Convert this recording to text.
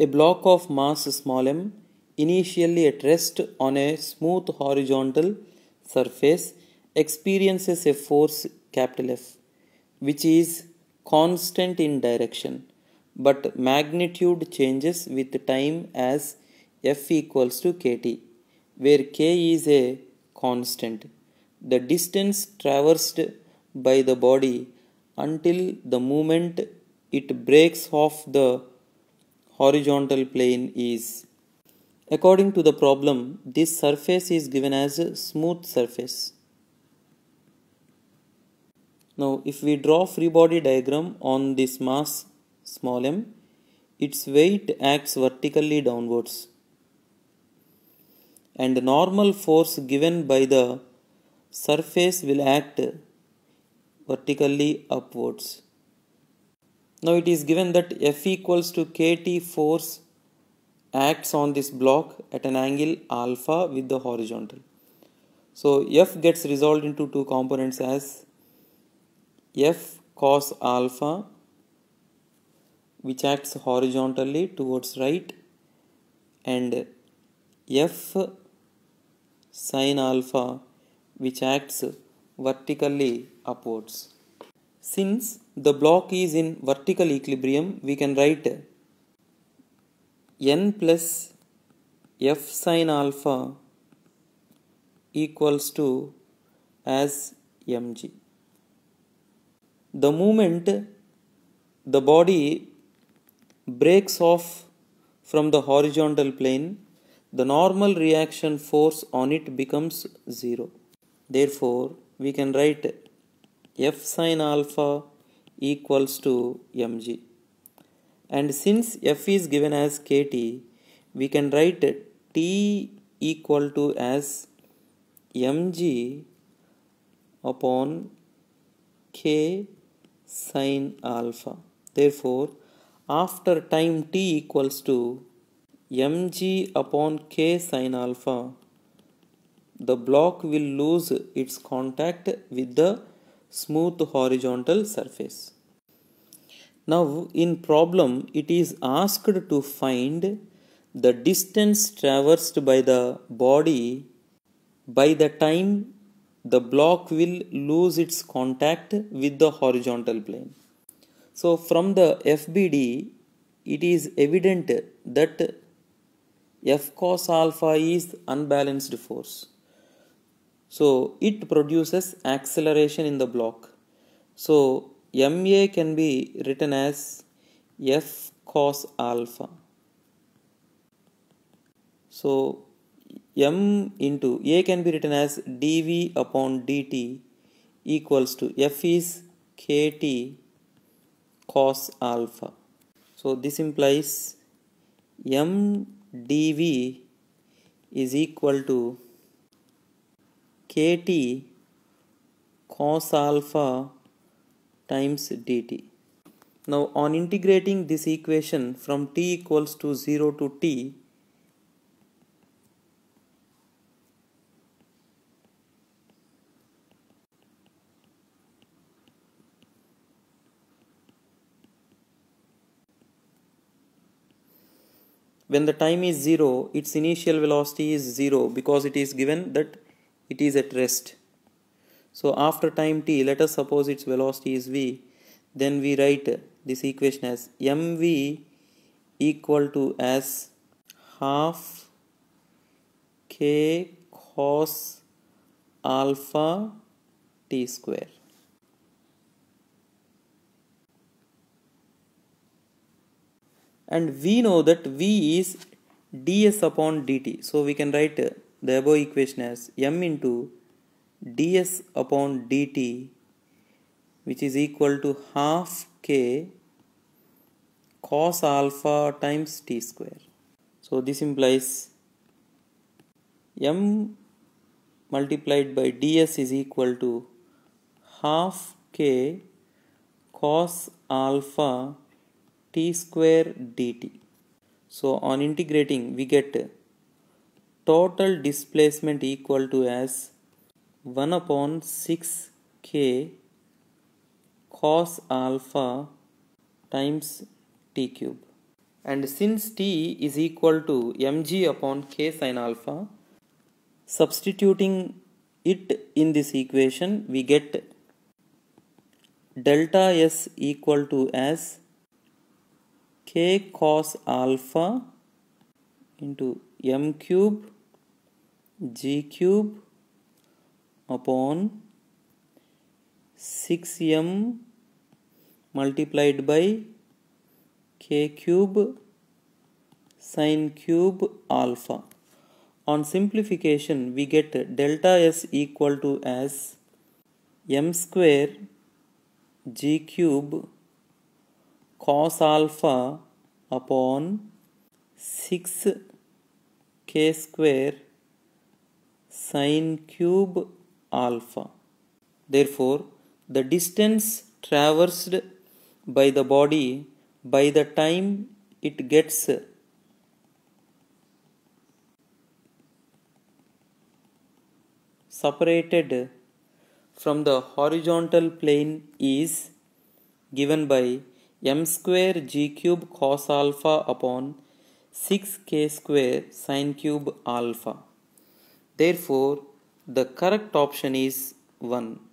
A block of mass m initially at rest on a smooth horizontal surface experiences a force F, which is constant in direction, but magnitude changes with time as F equals to kt, where k is a constant. The distance traversed by the body until the moment it breaks off the horizontal plane is. According to the problem, this surface is given as a smooth surface. Now, if we draw free body diagram on this mass small m, its weight acts vertically downwards, and the normal force given by the surface will act vertically upwards. Now it is given that F equals to kt force acts on this block at an angle alpha with the horizontal. So F gets resolved into two components as F cos alpha, which acts horizontally towards right, and F sin alpha, which acts vertically upwards. Since the block is in vertical equilibrium, we can write n plus F sin alpha equals to as mg. The moment the body breaks off from the horizontal plane, the normal reaction force on it becomes 0. Therefore, we can write F sin alpha equals to mg. And since F is given as kt, we can write T equal to as mg upon k sin alpha. Therefore, after time t equals to mg upon k sin alpha, the block will lose its contact with the smooth horizontal surface. Now in problem, it is asked to find the distance traversed by the body by the time the block will lose its contact with the horizontal plane. So from the FBD, it is evident that F cos alpha is unbalanced force. So it produces acceleration in the block. So MA can be written as F cos alpha. So M into A can be written as dV upon dt equals to F is kt cos alpha. So this implies M dV is equal to kt cos alpha times dt. Now on integrating this equation from t equals to 0 to t, when the time is 0, its initial velocity is 0 because it is given that it is at rest. So after time t, let us suppose its velocity is v, then we write this equation as mv equal to as half k cos alpha t square. And we know that v is ds upon dt. So we can write the above equation as m into ds upon dt, which is equal to half k cos alpha times t square. So this implies m multiplied by ds is equal to half k cos alpha t square dt. So on integrating, we get total displacement equal to as 1 upon 6k cos alpha times t cube. And since t is equal to mg upon k sin alpha, substituting it in this equation, we get delta s equal to as k cos alpha into m cube g cube upon 6m multiplied by k cube sin cube alpha. On simplification, we get delta s equal to as m square g cube cos alpha upon 6 k square sin cube alpha. Therefore, the distance traversed by the body by the time it gets separated from the horizontal plane is given by m square g cube cos alpha upon 6k square sin cube alpha. Therefore, the correct option is 1.